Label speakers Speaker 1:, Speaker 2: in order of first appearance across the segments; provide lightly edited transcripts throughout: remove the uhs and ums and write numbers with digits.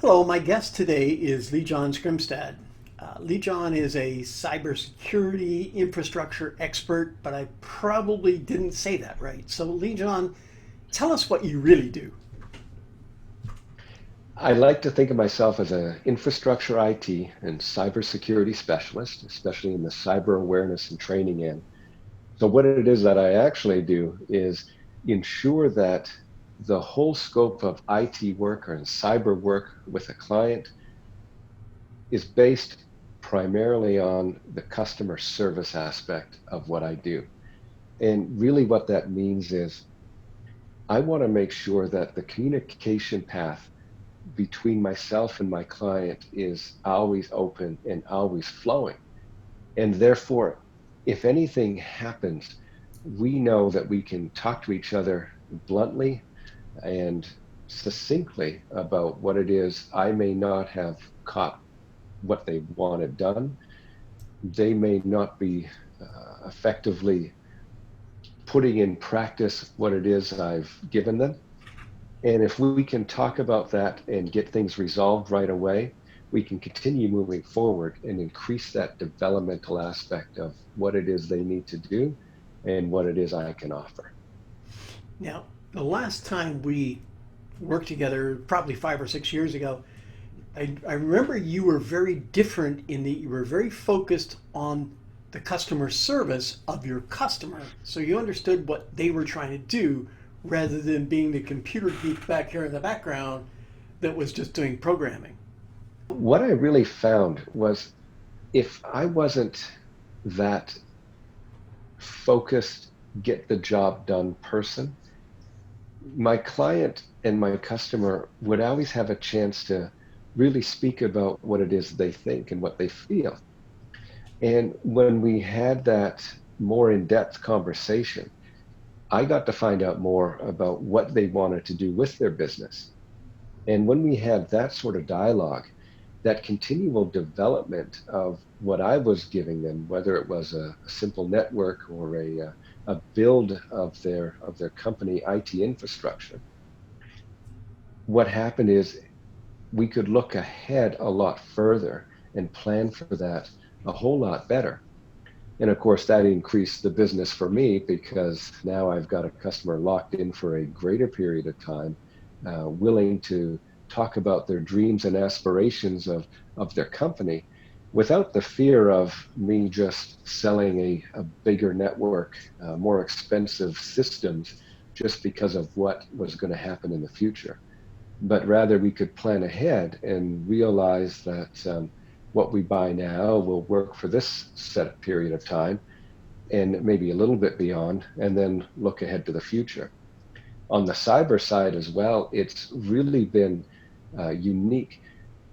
Speaker 1: Hello, my guest today is Lee-John Scrimstad. Lee-John is a cybersecurity infrastructure expert, but I probably didn't say that right. So, Lee-John, tell us what you really do.
Speaker 2: I like to think of myself as an infrastructure IT and cybersecurity specialist, especially in the cyber awareness and training end. So what it is that I actually do is ensure that the whole scope of IT work or cyber work with a client is based primarily on the customer service aspect of what I do. And really what that means is I want to make sure that the communication path between myself and my client is always open and always flowing. And therefore, if anything happens, we know that we can talk to each other bluntly and succinctly about what it is. I may not have caught what they wanted done. They may not be effectively putting in practice what it is I've given them. And if we can talk about that and get things resolved right away, we can continue moving forward and increase that developmental aspect of what it is they need to do and what it is I can offer.
Speaker 1: Now, the last time we worked together, probably 5 or 6 years ago, I remember you were very different in that you were very focused on the customer service of your customer. So you understood what they were trying to do rather than being the computer geek back here in the background that was just doing programming.
Speaker 2: What I really found was if I wasn't that focused, get the job done person, my client and my customer would always have a chance to really speak about what it is they think and what they feel. And when we had that more in-depth conversation, I got to find out more about what they wanted to do with their business. And when we had that sort of dialogue, that continual development of what I was giving them, whether it was a simple network or a build of their company IT infrastructure, what happened is we could look ahead a lot further and plan for that a whole lot better. And of course, that increased the business for me because now I've got a customer locked in for a greater period of time, willing to talk about their dreams and aspirations of their company without the fear of me just selling a bigger network, more expensive systems just because of what was going to happen in the future. But rather, we could plan ahead and realize that what we buy now will work for this set period of time and maybe a little bit beyond, and then look ahead to the future. On the cyber side as well, it's really been unique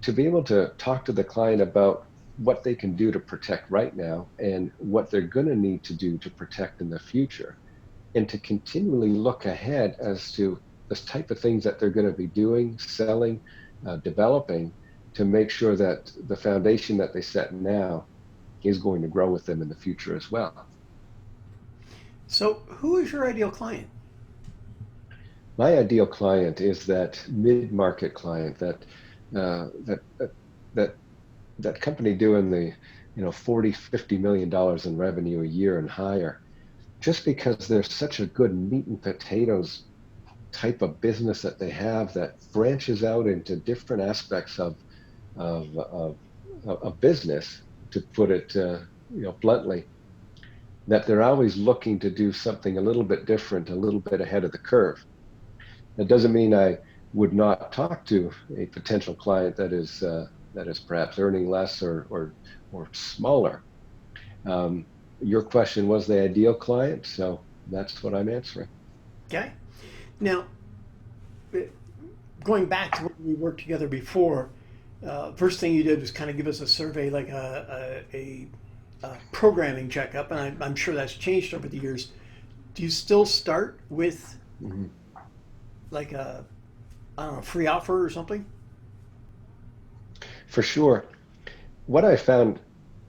Speaker 2: to be able to talk to the client about what they can do to protect right now and what they're going to need to do to protect in the future, and to continually look ahead as to the type of things that they're going to be doing, selling, developing to make sure that the foundation that they set now is going to grow with them in the future as well.
Speaker 1: So, who is your ideal client?
Speaker 2: My ideal client is that mid-market client that that company doing the 40-50 million dollars in revenue a year and higher, just because there's such a good meat and potatoes type of business that they have that branches out into different aspects of of, of business, to put it bluntly, that they're always looking to do something a little bit different, a little bit ahead of the curve. That doesn't mean I would not talk to a potential client that is perhaps earning less or smaller. Your question was the ideal client, so that's what I'm answering.
Speaker 1: Okay. Now, going back to when we worked together before, first thing you did was kind of give us a survey, like a programming checkup, and I'm sure that's changed over the years. Do you still start with
Speaker 2: Mhm.
Speaker 1: like a, I don't know, free offer or something?
Speaker 2: For sure. What I found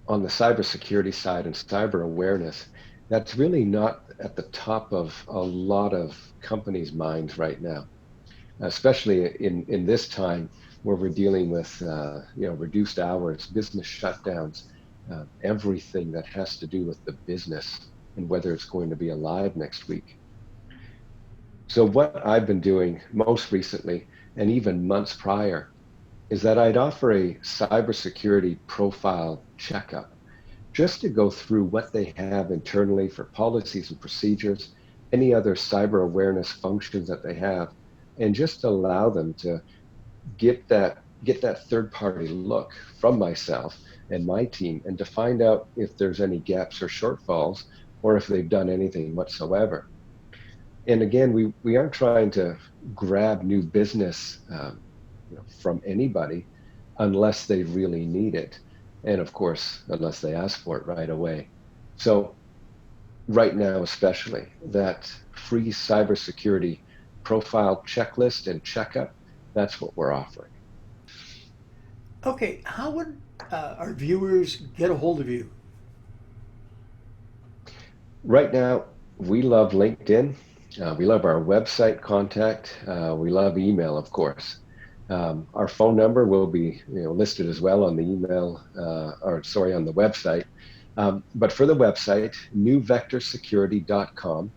Speaker 2: on the cybersecurity side and cyber awareness, that's really not at the top of a lot of companies' minds right now. especially in this time where we're dealing with reduced hours, business shutdowns, everything that has to do with the business and whether it's going to be alive next week. So what I've been doing most recently, and even months prior, is that I'd offer a cybersecurity profile checkup just to go through what they have internally for policies and procedures, any other cyber awareness functions that they have, and just allow them to get that third party look from myself and my team, and to find out if there's any gaps or shortfalls, or if they've done anything whatsoever. And again, we aren't trying to grab new business from anybody unless they really need it, and of course unless they ask for it right away. So right now, especially, that free cybersecurity profile checklist and checkup, that's what we're offering.
Speaker 1: Okay, how would our viewers get a hold of you?
Speaker 2: Right now, we love LinkedIn. We love our website contact. We love email, of course. Our phone number will be listed as well on the email, or sorry, on the website. But for the website, newvectorsecurity.com.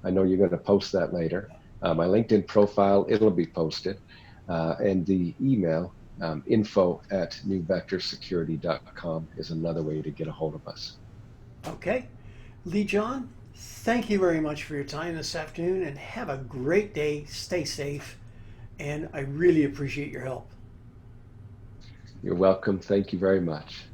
Speaker 2: I know you're going to post that later. My LinkedIn profile, it'll be posted. And the email, info@newvectorsecurity.com, is another way to get a hold of us.
Speaker 1: Okay, Lee John, thank you very much for your time this afternoon and have a great day. Stay safe, and I really appreciate your help.
Speaker 2: You're welcome. Thank you very much.